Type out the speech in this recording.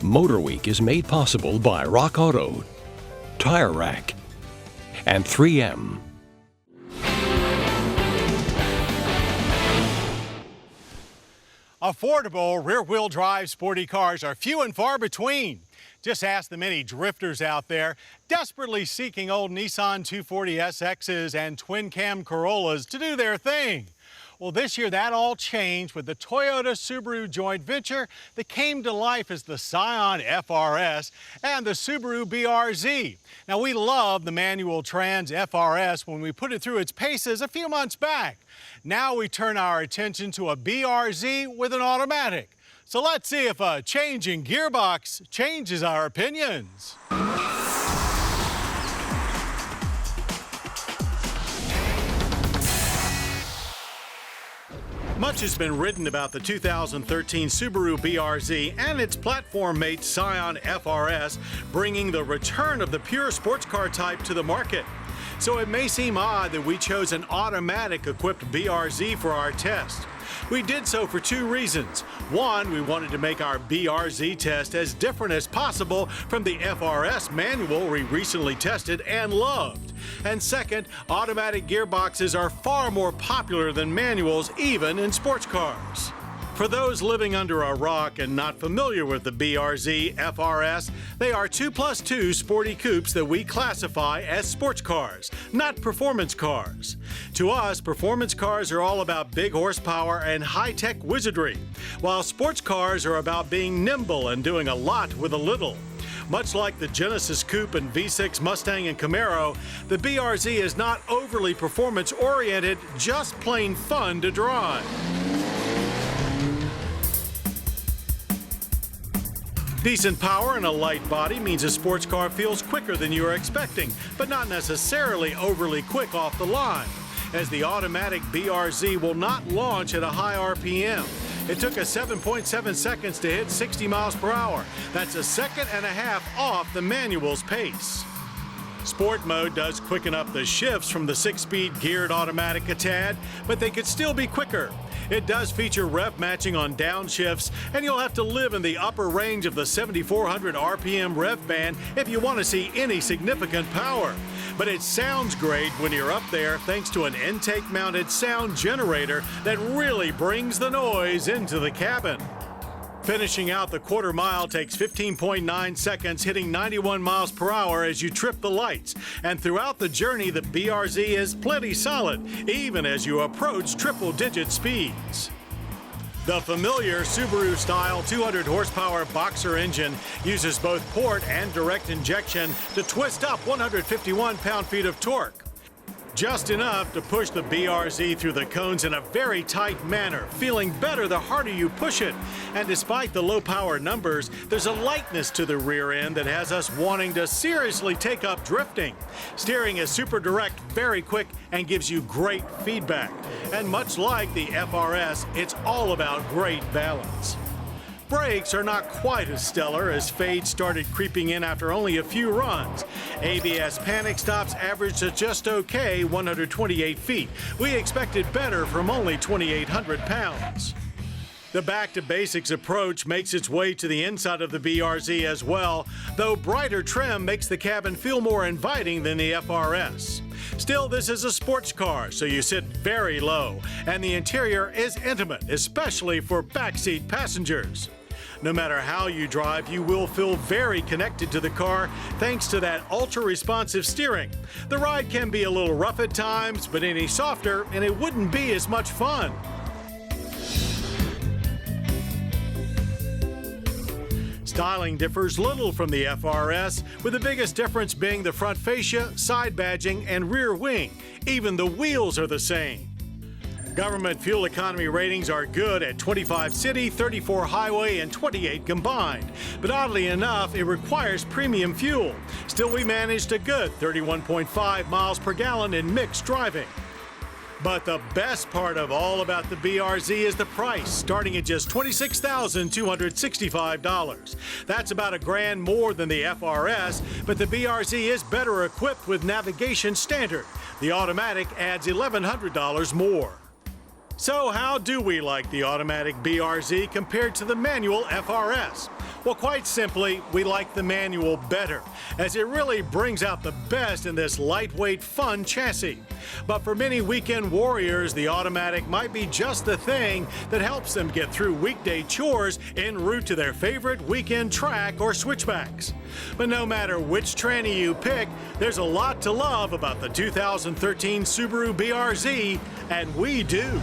MotorWeek is made possible by Rock Auto, Tire Rack, and 3M. Affordable rear-wheel drive sporty cars are few and far between. Just ask the many drifters out there desperately seeking old Nissan 240SXs and twin-cam Corollas to do their thing. Well, this year that all changed with the Toyota-Subaru joint venture that came to life as the Scion FRS and the Subaru BRZ. Now, we loved the manual trans FRS when we put it through its paces a few months back. Now we turn our attention to a BRZ with an automatic. So let's see if a change in gearbox changes our opinions. Much has been written about the 2013 Subaru BRZ and its platform mate Scion FRS, bringing the return of the pure sports car type to the market. So it may seem odd that we chose an automatic-equipped BRZ for our test. We did so for two reasons. One, we wanted to make our BRZ test as different as possible from the FRS manual we recently tested and loved. And second, automatic gearboxes are far more popular than manuals, even in sports cars. For those living under a rock and not familiar with the BRZ FRS, they are 2+2 sporty coupes that we classify as sports cars, not performance cars. To us, performance cars are all about big horsepower and high-tech wizardry, while sports cars are about being nimble and doing a lot with a little. Much like the Genesis Coupe and V6 Mustang and Camaro, the BRZ is not overly performance-oriented, just plain fun to drive. Decent power and a light body means a sports car feels quicker than you are expecting, but not necessarily overly quick off the line, as the automatic BRZ will not launch at a high RPM. It took us 7.7 seconds to hit 60 miles per hour. That's a second and a half off the manual's pace. Sport mode does quicken up the shifts from the 6-speed geared automatic a tad, but they could still be quicker. It does feature rev matching on downshifts, and you'll have to live in the upper range of the 7,400 RPM rev band if you want to see any significant power. But it sounds great when you're up there thanks to an intake-mounted sound generator that really brings the noise into the cabin. Finishing out the quarter mile takes 15.9 seconds, hitting 91 miles per hour as you trip the lights. And throughout the journey, the BRZ is plenty solid, even as you approach triple-digit speeds. The familiar Subaru-style 200 horsepower boxer engine uses both port and direct injection to twist up 151 pound-feet of torque. Just enough to push the BRZ through the cones in a very tight manner, feeling better the harder you push it. And despite the low power numbers, there's a lightness to the rear end that has us wanting to seriously take up drifting. Steering is super direct, very quick, and gives you great feedback. And much like the FRS, it's all about great balance. Brakes are not quite as stellar as fade started creeping in after only a few runs. ABS panic stops averaged at just okay 128 feet. We expected better from only 2,800 pounds. The back-to-basics approach makes its way to the inside of the BRZ as well, though brighter trim makes the cabin feel more inviting than the FRS. Still, this is a sports car, so you sit very low, and the interior is intimate, especially for backseat passengers. No matter how you drive, you will feel very connected to the car thanks to that ultra-responsive steering. The ride can be a little rough at times, but any softer, and it wouldn't be as much fun. Styling differs little from the FRS, with the biggest difference being the front fascia, side badging, and rear wing. Even the wheels are the same. Government fuel economy ratings are good at 25 city, 34 highway, and 28 combined. But oddly enough, it requires premium fuel. Still, we managed a good 31.5 miles per gallon in mixed driving. But the best part of all about the BRZ is the price, starting at just $26,265. That's about $1,000 more than the FRS, but the BRZ is better equipped with navigation standard. The automatic adds $1,100 more. So how do we like the automatic BRZ compared to the manual FRS? Well, quite simply, we like the manual better, as it really brings out the best in this lightweight, fun chassis. But for many weekend warriors, the automatic might be just the thing that helps them get through weekday chores en route to their favorite weekend track or switchbacks. But no matter which tranny you pick, there's a lot to love about the 2013 Subaru BRZ, and we do.